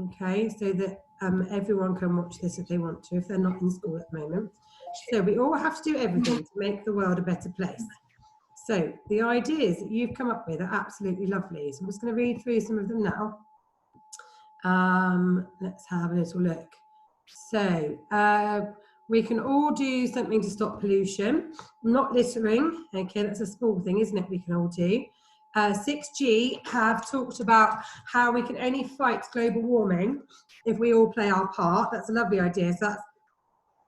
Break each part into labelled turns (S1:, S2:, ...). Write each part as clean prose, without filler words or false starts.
S1: okay, so that everyone can watch this if they want to, if they're not in school at the moment. So we all have to do everything to make the world a better place. So the ideas that you've come up with are absolutely lovely. So I'm just going to read through some of them now. Let's have a little look. So we can all do something to stop pollution, not littering. Okay, that's a small thing, isn't it? We can all do. 6G have talked about how we can only fight global warming if we all play our part. That's a lovely idea. So that's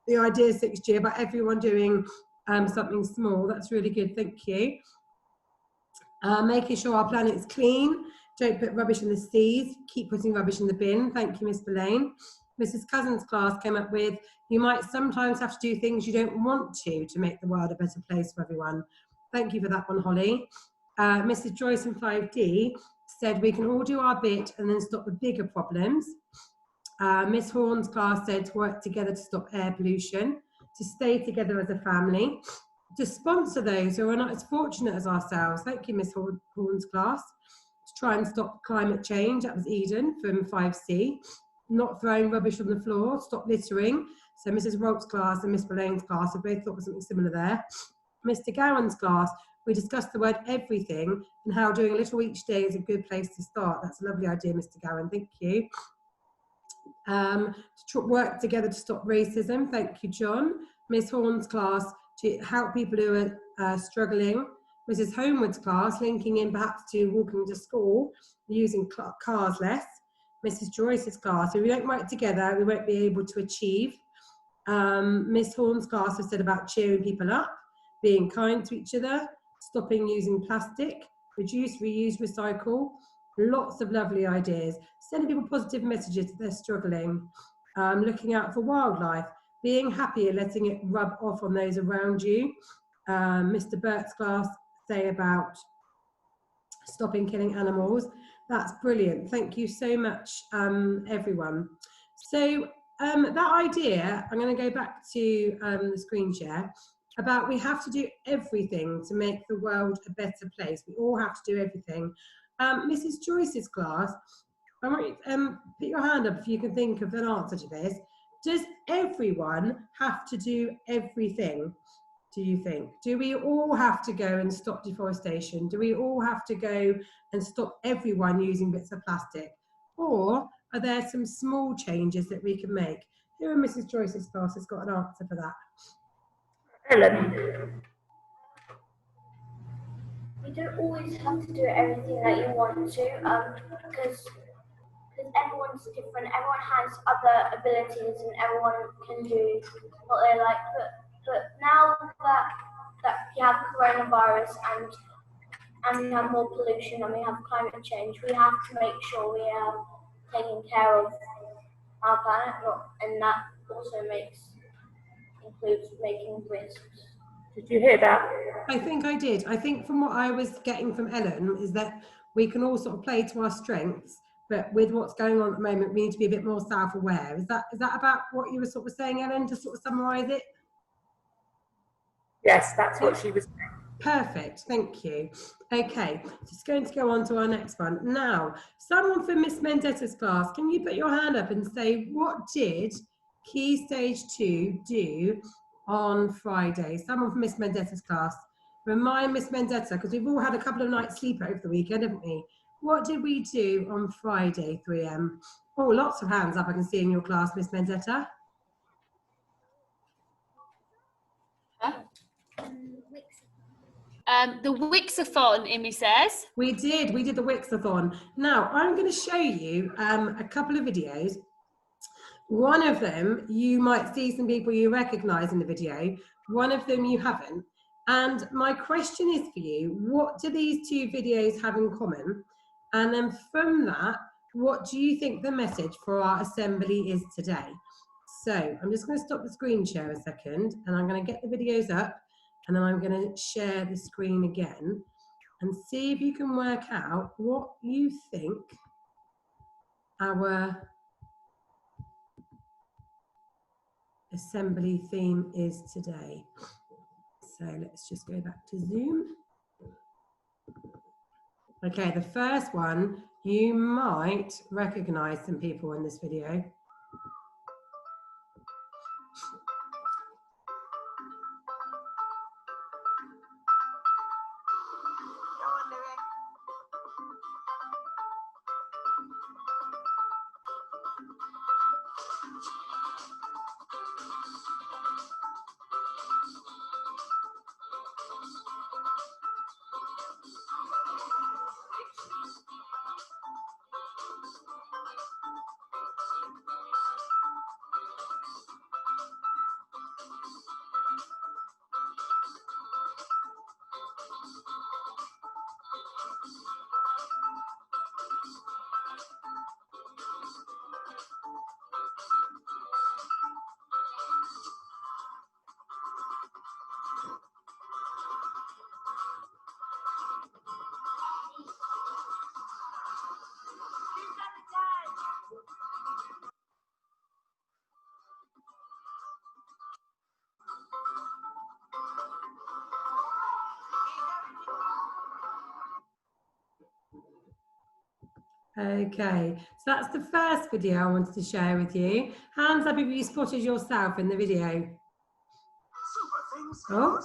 S1: the idea of 6G, about everyone doing something small. That's really good, thank you. Making sure our planet's clean. Don't put rubbish in the seas. Keep putting rubbish in the bin. Thank you, Miss Belaine. Mrs. Cousins' class came up with, you might sometimes have to do things you don't want to make the world a better place for everyone. Thank you for that one, Holly. Mrs. Joyce in 5D said we can all do our bit and then stop the bigger problems. Miss Horn's class said to work together to stop air pollution, to stay together as a family, to sponsor those who are not as fortunate as ourselves. Thank you, Miss Horn's class. To try and stop climate change. That was Eden from 5C. Not throwing rubbish on the floor, stop littering. So Mrs. Rolt's class and Miss Belane's class, we both thought was something similar there. Mr. Gowan's class, we discussed the word everything and how doing a little each day is a good place to start. That's a lovely idea, Mr. Gowan, thank you. To work together to stop racism. Thank you, John. Miss Horn's class, to help people who are struggling. Mrs. Homewood's class, linking in perhaps to walking to school, using cars less. Mrs. Joyce's class, if we don't work together, we won't be able to achieve. Miss Horn's class has said about cheering people up, being kind to each other, stopping using plastic, reduce, reuse, recycle. Lots of lovely ideas. Sending people positive messages if they're struggling. Looking out for wildlife. Being happy and letting it rub off on those around you. Mr. Burke's class say about stopping killing animals. That's brilliant. Thank you so much, everyone. So that idea, I'm going to go back to the screen share, about we have to do everything to make the world a better place. We all have to do everything. Mrs. Joyce's class, I want you put your hand up if you can think of an answer to this. Does everyone have to do everything, do you think? Do we all have to go and stop deforestation? Do we all have to go and stop everyone using bits of plastic? Or are there some small changes that we can make? Here in Mrs. Joyce's class has got an answer for that.
S2: Ellen. You don't always have to do everything that you want to, because everyone's different. Everyone has other abilities, and everyone can do what they like. But now that we have coronavirus and we have more pollution and we have climate change, we have to make sure we are taking care of our planet, and that also includes making risks. Did you hear that?
S1: I think I did. I think from what I was getting from Ellen is that we can all sort of play to our strengths, but with what's going on at the moment, we need to be a bit more self-aware. Is that about what you were sort of saying, Ellen, to sort of summarise it?
S2: Yes, that's what she was saying.
S1: Perfect, thank you. Okay, just going to go on to our next one. Now, someone from Miss Mendetta's class, can you put your hand up and say, what did Key Stage 2 do on Friday? Someone from Miss Mendetta's class. Remind Miss Mendetta, because we've all had a couple of nights sleep over the weekend, haven't we? What did we do on Friday, 3M? Oh, lots of hands up I can see in your class, Miss Mendetta.
S3: The Wixathon, Imi says.
S1: We did the Wixathon. Now, I'm going to show you a couple of videos. One of them, you might see some people you recognise in the video. One of them you haven't. And my question is for you, what do these two videos have in common? And then from that, what do you think the message for our assembly is today? So I'm just going to stop the screen share a second, and I'm going to get the videos up, and then I'm going to share the screen again and see if you can work out what you think our assembly theme is today. So let's just go back to Zoom. Okay, the first one You might recognise some people in this video. Okay, so that's the first video I wanted to share with you. Hands up if you spotted yourself in the video. Oh,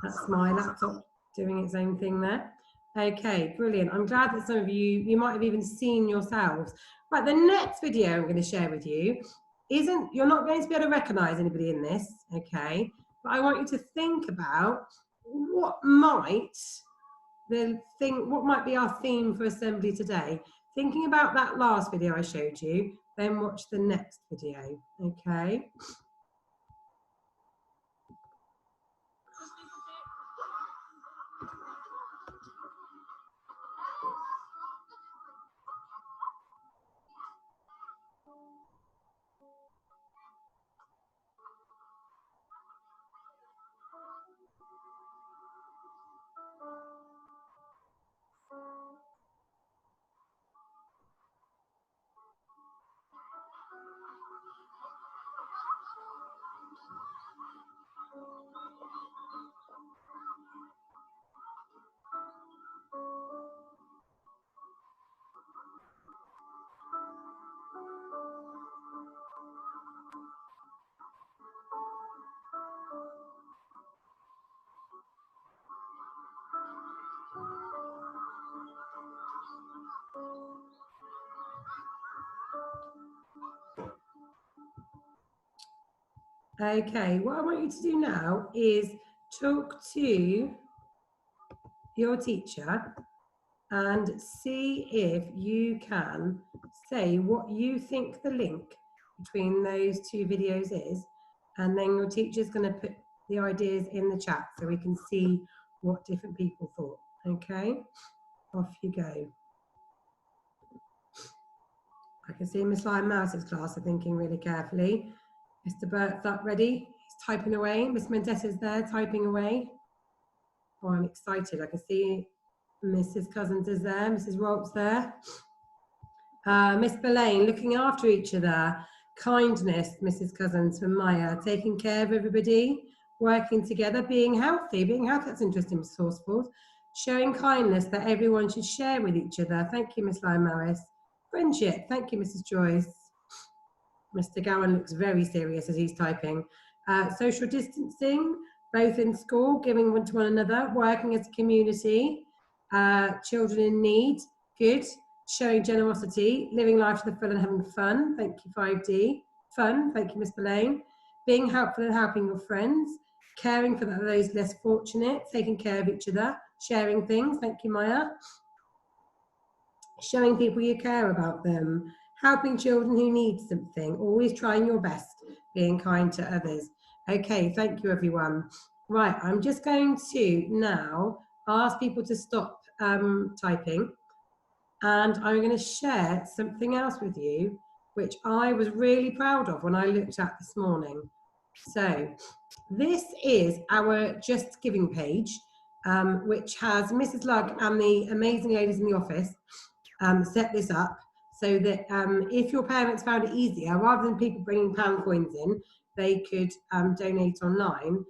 S1: that's my laptop doing its own thing there. Okay, brilliant. I'm glad that some of you might have even seen yourselves. Right, the next video I'm going to share with you you're not going to be able to recognise anybody in this, okay? But I want you to think about what might be our theme for assembly today. Thinking about that last video I showed you, then watch the next video, okay? Okay, what I want you to do now is talk to your teacher and see if you can say what you think the link between those two videos is, and then your teacher's going to put the ideas in the chat so we can see what different people thought. Okay, off you go. I can see Miss Lion Mouse's class are thinking really carefully. Mr. Bert's up ready, he's typing away. Miss Mendetta's there typing away. Oh, I'm excited. I can see Mrs. Cousins is there, Mrs. Rolp's there. Miss Belaine, looking after each other. Kindness, Mrs. Cousins from Maya. Taking care of everybody, working together, being healthy. Being healthy, that's interesting, Miss Horsford. Showing kindness that everyone should share with each other. Thank you, Miss Lyon Maris. Friendship, thank you, Mrs. Joyce. Mr. Gowan looks very serious as he's typing. Social distancing, both in school, giving one to one another, working as a community, children in need, good, showing generosity, living life to the full and having fun, thank you 5D, fun, thank you Miss Belaine, being helpful and helping your friends, caring for those less fortunate, taking care of each other, sharing things, thank you Maya, showing people you care about them, helping children who need something, always trying your best, being kind to others. Okay, thank you everyone. Right, I'm just going to now ask people to stop typing, and I'm going to share something else with you which I was really proud of when I looked at this morning. So this is our Just Giving page, which has Mrs. Lugg and the amazing ladies in the office set this up so that if your parents found it easier, rather than people bringing pound coins in, they could donate online.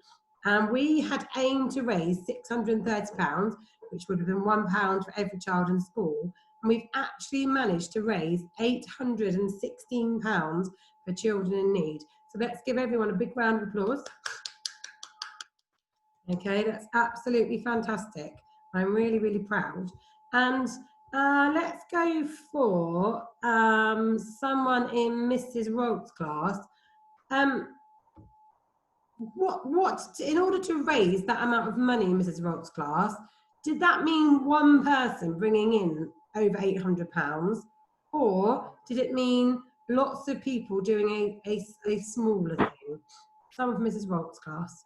S1: And we had aimed to raise £630, which would have been £1 for every child in school. and we've actually managed to raise £816 for children in need. So let's give everyone a big round of applause. Okay, that's absolutely fantastic. I'm really, really proud. And let's go for someone in Mrs. Rolt's class. In order to raise that amount of money in Mrs. Rolt's class, did that mean one person bringing in over £800, or did it mean lots of people doing a smaller thing? Some of Mrs. Rolt's class.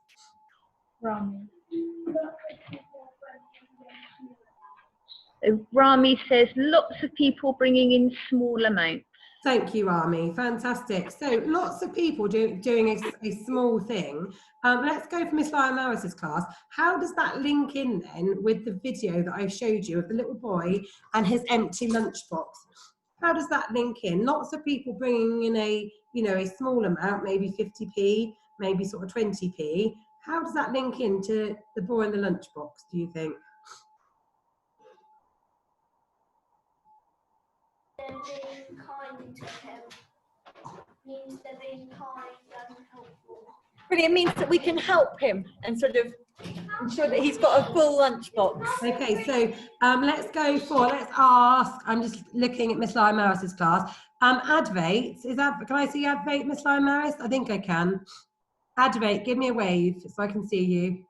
S4: Rami says lots of people bringing in small amounts.
S1: Thank you, Rami. Fantastic. So lots of people doing a small thing. Let's go for Miss Lyle Maris's class. How does that link in then with the video that I showed you of the little boy and his empty lunchbox? How does that link in? Lots of people bringing in a small amount, maybe 50p, maybe sort of 20p. How does that link into the boy in the lunchbox, do you think?
S2: They're being kind to him. Means they're being kind and helpful.
S5: Really, it means that we can help him and sort of ensure that he's got a full lunchbox.
S1: Okay, so let's ask, I'm just looking at Miss Lyle Maris's class. Advait, can I see Advait, Miss Lyle Maris? I think I can. Advait, give me a wave so I can see you.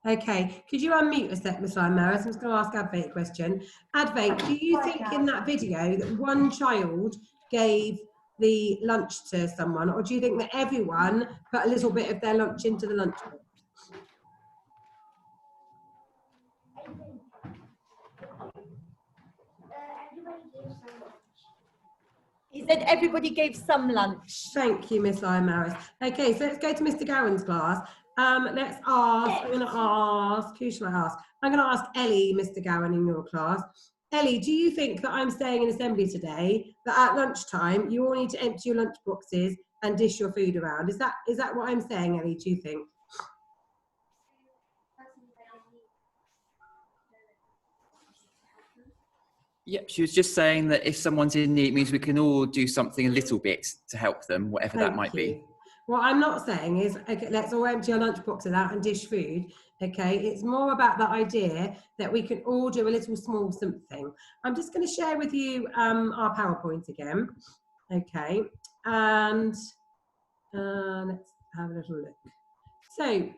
S1: Okay, could you unmute a sec, Miss Lyle Maris? I'm just going to ask Advait a question. Advait, do you think in that video that one child gave the lunch to someone, or do you think that everyone put a little bit of their lunch into the lunchbox?
S5: He said everybody gave some lunch.
S1: Thank you, Miss Lyle Maris. Okay, so let's go to Mr. Gowan's class. Let's ask, I'm going to ask, who should I ask? I'm going to ask Ellie, Mr. Gowan, in your class. Ellie, do you think that I'm saying in assembly today that at lunchtime you all need to empty your lunch boxes and dish your food around? Is that what I'm saying, Ellie, do you think?
S6: Yep, she was just saying that if someone's in need, it means we can all do something a little bit to help them, whatever that might be.
S1: What I'm not saying is, okay, let's all empty our lunch boxes out and dish food, okay? It's more about the idea that we can all do a little small something. I'm just going to share with you our PowerPoint again, okay? And let's have a little look. So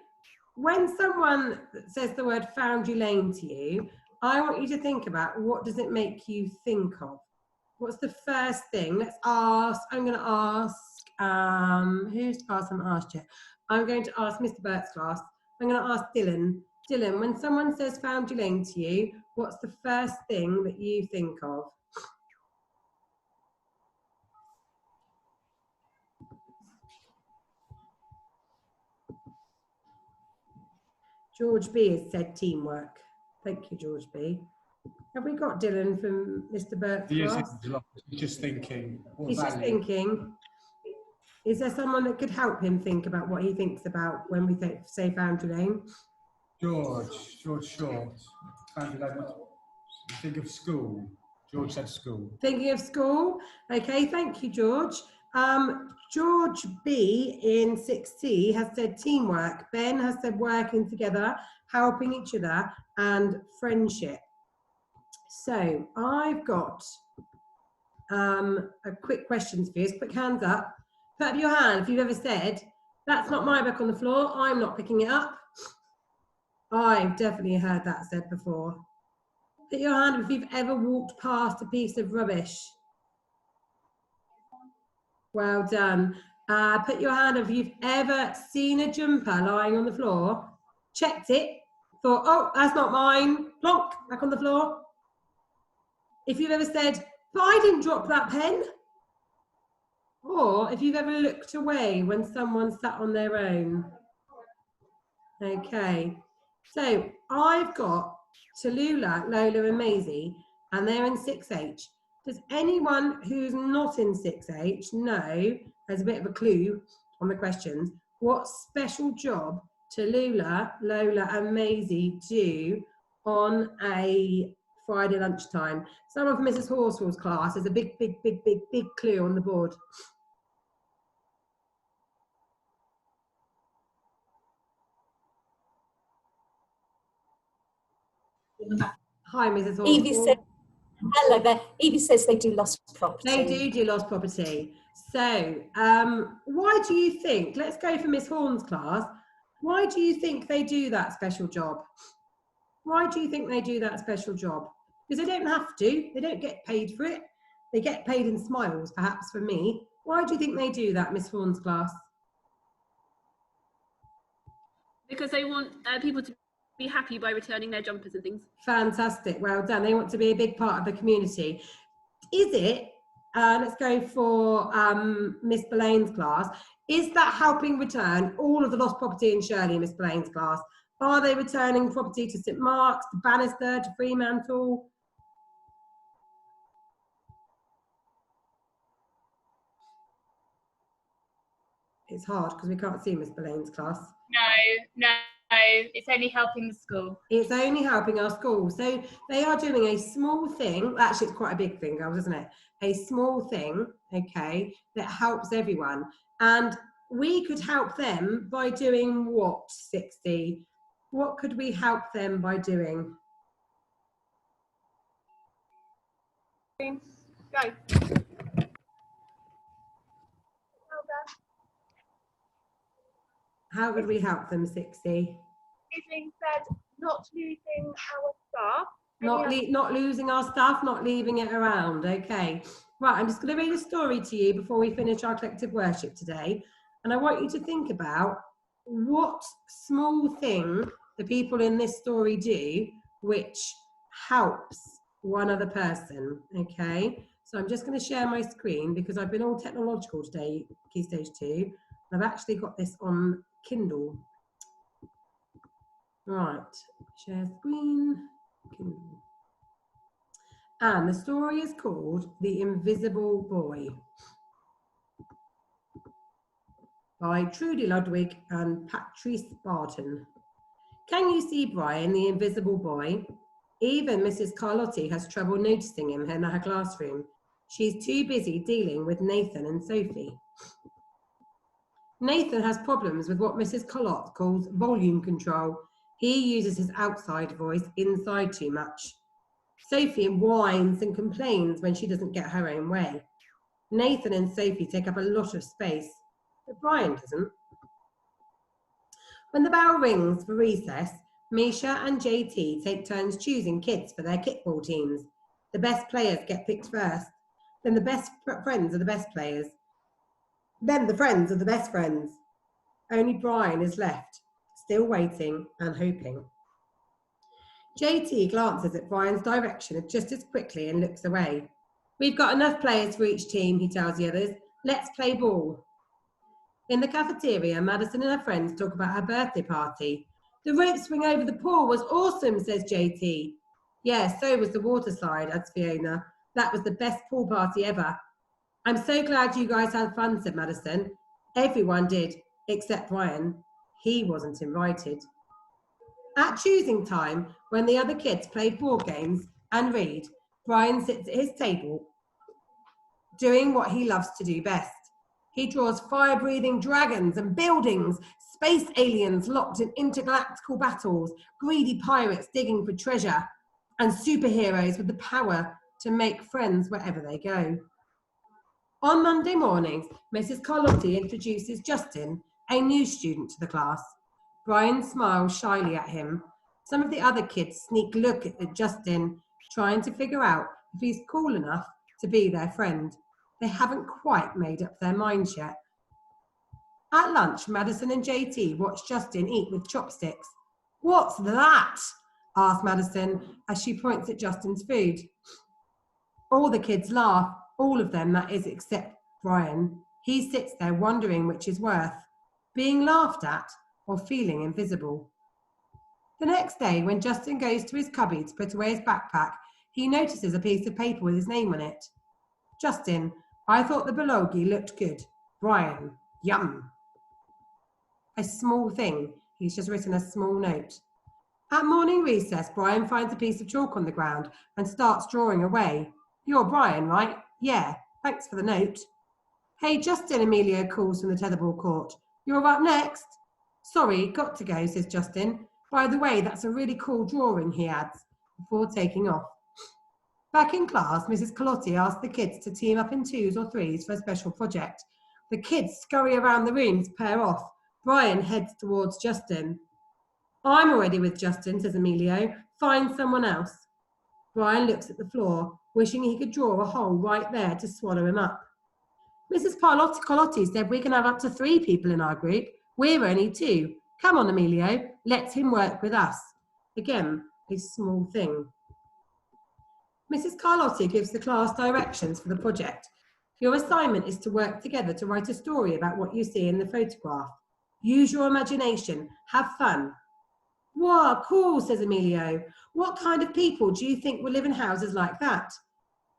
S1: when someone says the word Foundry Lane to you, I want you to think about, what does it make you think of? What's the first thing? Let's ask, I'm going to ask, whose class I haven't asked yet? I'm going to ask Mr. Burt's class. I'm going to ask Dylan. Dylan, when someone says Foundry Lane to you, what's the first thing that you think of? George B has said teamwork. Thank you, George B. Have we got Dylan from Mr. Burt's class?
S7: He's just thinking.
S1: He's just thinking. Is there someone that could help him think about what he thinks about when we say Foundry Lane?
S7: George Short. Foundry Lane. Think of school. George said school.
S1: Thinking of school. Okay, thank you, George. George B in 6C has said teamwork. Ben has said working together, helping each other, and friendship. So I've got a quick questions for you. Quick hands up. Put up your hand if you've ever said, that's not my book on the floor, I'm not picking it up. I've definitely heard that said before. Put your hand up if you've ever walked past a piece of rubbish. Well done. Put your hand up if you've ever seen a jumper lying on the floor, checked it, thought, oh, that's not mine, plonk, back on the floor. If you've ever said, but I didn't drop that pen. Or if you've ever looked away when someone sat on their own. Okay, so I've got Tallulah, Lola and Maisie, and they're in 6H. Does anyone who's not in 6H know, as a bit of a clue on the questions, what special job Tallulah, Lola and Maisie do on a Friday lunchtime. Some of Mrs. Horsfall's class is a big clue on the board. Hi, Mrs. Horsfall.
S8: Evie said, hello there. Evie says they do lost property.
S1: They do lost property. So why do you think, let's go for Miss Horn's class, why do you think they do that special job? Why do you think they do that special job? Because they don't have to, they don't get paid for it. They get paid in smiles, perhaps, for me. Why do you think they do that, Miss Horn's class?
S3: Because they want people to be happy by returning their jumpers and things.
S1: Fantastic, well done. They want to be a big part of the community. Is it, let's go for Miss Belane's class, is that helping return all of the lost property in Shirley, Miss Belane's class? Are they returning property to St Mark's, to Bannister, to Fremantle? It's hard because we can't see Miss Belane's class.
S3: No, it's only helping the school.
S1: It's only helping our school. So they are doing a small thing. Actually, it's quite a big thing, girls, isn't it? A small thing, okay, that helps everyone. And we could help them by doing what, 60? What could we help them by doing?
S3: Go.
S1: How could we help them, 60?
S9: Giving said not losing our staff.
S1: Not losing our staff, not leaving it around. Okay. Right, I'm just going to read a story to you before we finish our collective worship today. And I want you to think about what small thing the people in this story do which helps one other person. Okay. So I'm just going to share my screen because I've been all technological today, Key Stage 2. I've actually got this on Kindle. Right, share screen, Kindle. And the story is called The Invisible Boy by Trudy Ludwig and Patrice Barton. Can you see Brian, the invisible boy? Even Mrs. Carlotti has trouble noticing him in her classroom. She's too busy dealing with Nathan and Sophie. Nathan has problems with what Mrs. Carlotte calls volume control. He uses his outside voice inside too much. Sophie whines and complains when she doesn't get her own way. Nathan and Sophie take up a lot of space, but Brian doesn't. When the bell rings for recess, Misha and JT take turns choosing kids for their kickball teams. The best players get picked first, then the best friends are the best players. Then the friends are the best friends. Only Brian is left, still waiting and hoping. JT glances at Brian's direction just as quickly and looks away. We've got enough players for each team, he tells the others. Let's play ball. In the cafeteria, Madison and her friends talk about her birthday party. The rope swing over the pool was awesome, says JT. Yeah, so was the water slide, adds Fiona. That was the best pool party ever. I'm so glad you guys had fun, said Madison. Everyone did, except Brian. He wasn't invited. At choosing time, when the other kids play board games and read, Brian sits at his table, doing what he loves to do best. He draws fire-breathing dragons and buildings, space aliens locked in intergalactical battles, greedy pirates digging for treasure, and superheroes with the power to make friends wherever they go. On Monday mornings, Mrs. Carlotti introduces Justin, a new student, to the class. Brian smiles shyly at him. Some of the other kids sneak look at Justin, trying to figure out if he's cool enough to be their friend. They haven't quite made up their minds yet. At lunch, Madison and JT watch Justin eat with chopsticks. What's that? Asks Madison as she points at Justin's food. All the kids laugh, all of them, that is, except Brian. He sits there wondering which is worse, being laughed at or feeling invisible. The next day, when Justin goes to his cubby to put away his backpack, he notices a piece of paper with his name on it. Justin, I thought the bulgogi looked good. Brian, yum. A small thing. He's just written a small note. At morning recess, Brian finds a piece of chalk on the ground and starts drawing away. You're Brian, right? Yeah, thanks for the note. Hey, Justin, Emilio calls from the tetherball court. You're up next. Sorry, got to go, says Justin. By the way, that's a really cool drawing, he adds, before taking off. Back in class, Mrs. Colotti asks the kids to team up in 2s or 3s for a special project. The kids scurry around the room to pair off. Brian heads towards Justin. I'm already with Justin, says Emilio. Find someone else. Brian looks at the floor, wishing he could draw a hole right there to swallow him up. Mrs. Colotti said we can have up to 3 people in our group. We're only 2. Come on, Emilio. Let him work with us. Again, a small thing. Mrs. Carlotti gives the class directions for the project. Your assignment is to work together to write a story about what you see in the photograph. Use your imagination. Have fun. Wow, cool, says Emilio. What kind of people do you think will live in houses like that?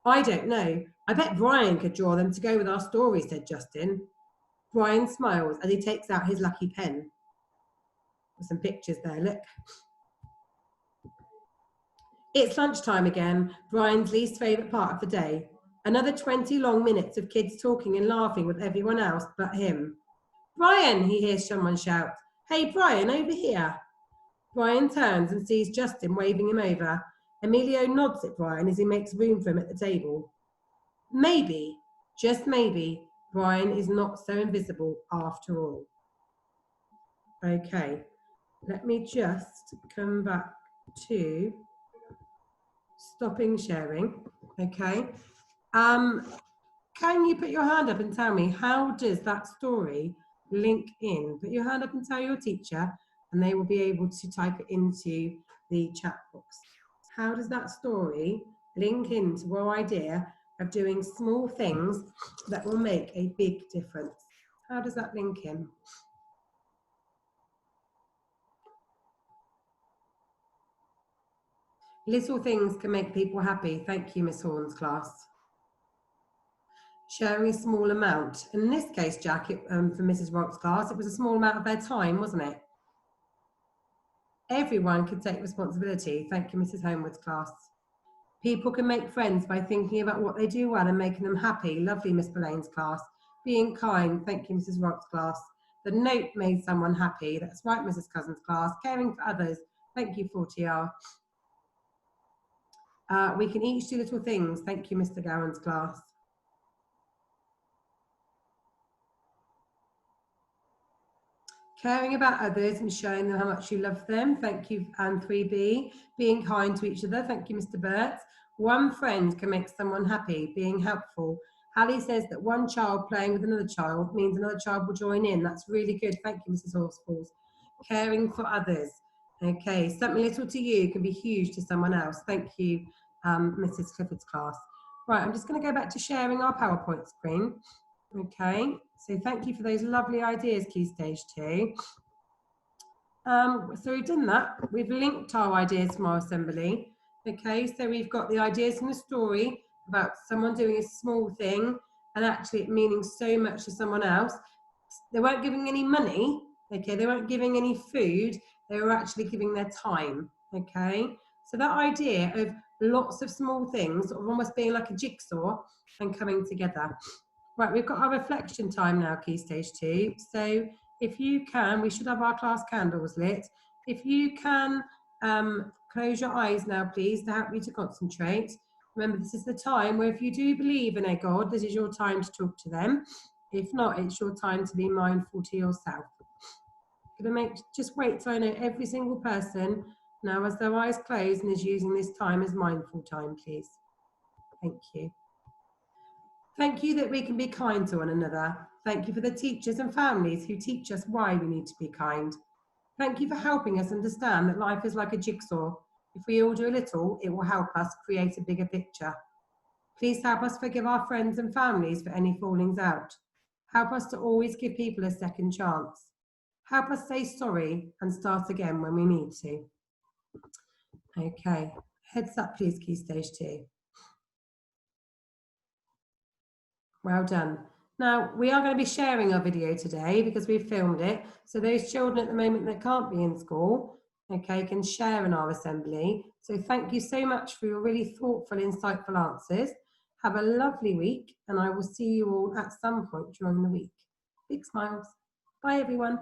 S1: I don't know. I bet Brian could draw them to go with our story, said Justin. Brian smiles as he takes out his lucky pen. There's some pictures there, look. It's lunchtime again, Brian's least favourite part of the day. Another 20 long minutes of kids talking and laughing with everyone else but him. Brian, he hears someone shout. Hey, Brian, over here. Brian turns and sees Justin waving him over. Emilio nods at Brian as he makes room for him at the table. Maybe, just maybe, Brian is not so invisible after all. Okay, let me just come back to stopping sharing. Okay, can you put your hand up and tell me, how does that story link in? Put your hand up and tell your teacher, and they will be able to type it into the chat box. How does that story link into our idea of doing small things that will make a big difference? How does that link in? Little things can make people happy. Thank you, Miss Horn's class. Sharing a small amount. In this case, Jack, for Mrs. Rock's class, it was a small amount of their time, wasn't it? Everyone can take responsibility. Thank you, Mrs. Homewood's class. People can make friends by thinking about what they do well and making them happy. Lovely, Miss Boleyn's class. Being kind. Thank you, Mrs. Rock's class. The note made someone happy. That's right, Mrs. Cousin's class. Caring for others. Thank you, 40R. We can each do little things. Thank you, Mr. Gowan's class. Caring about others and showing them how much you love them. Thank you, and 3B. Being kind to each other. Thank you, Mr. Burt. One friend can make someone happy. Being helpful. Hallie says that one child playing with another child means another child will join in. That's really good. Thank you, Mrs. Horsfalls. Caring for others. Okay, something little to you can be huge to someone else. Thank you, Mrs. Clifford's class. Right, I'm just going to go back to sharing our PowerPoint screen. Okay, so thank you for those lovely ideas, Key Stage 2. So we've done that. We've linked our ideas from our assembly. Okay, so we've got the ideas from the story about someone doing a small thing and actually it meaning so much to someone else. They weren't giving any money, okay, they weren't giving any food, they were actually giving their time, okay? So that idea of lots of small things, sort of almost being like a jigsaw and coming together. Right, we've got our reflection time now, Key Stage 2. So if you can, we should have our class candles lit. If you can close your eyes now, please, to help you to concentrate. Remember, this is the time where if you do believe in a God, this is your time to talk to them. If not, it's your time to be mindful to yourself. Just wait till I know every single person now has their eyes closed and is using this time as mindful time, please. Thank you. Thank you that we can be kind to one another. Thank you for the teachers and families who teach us why we need to be kind. Thank you for helping us understand that life is like a jigsaw. If we all do a little, it will help us create a bigger picture. Please help us forgive our friends and families for any fallings out. Help us to always give people a second chance. Help us say sorry and start again when we need to. Okay, heads up please, Key Stage 2. Well done. Now, we are going to be sharing our video today because we've filmed it. So those children at the moment that can't be in school, okay, can share in our assembly. So thank you so much for your really thoughtful, insightful answers. Have a lovely week, and I will see you all at some point during the week. Big smiles. Bye, everyone.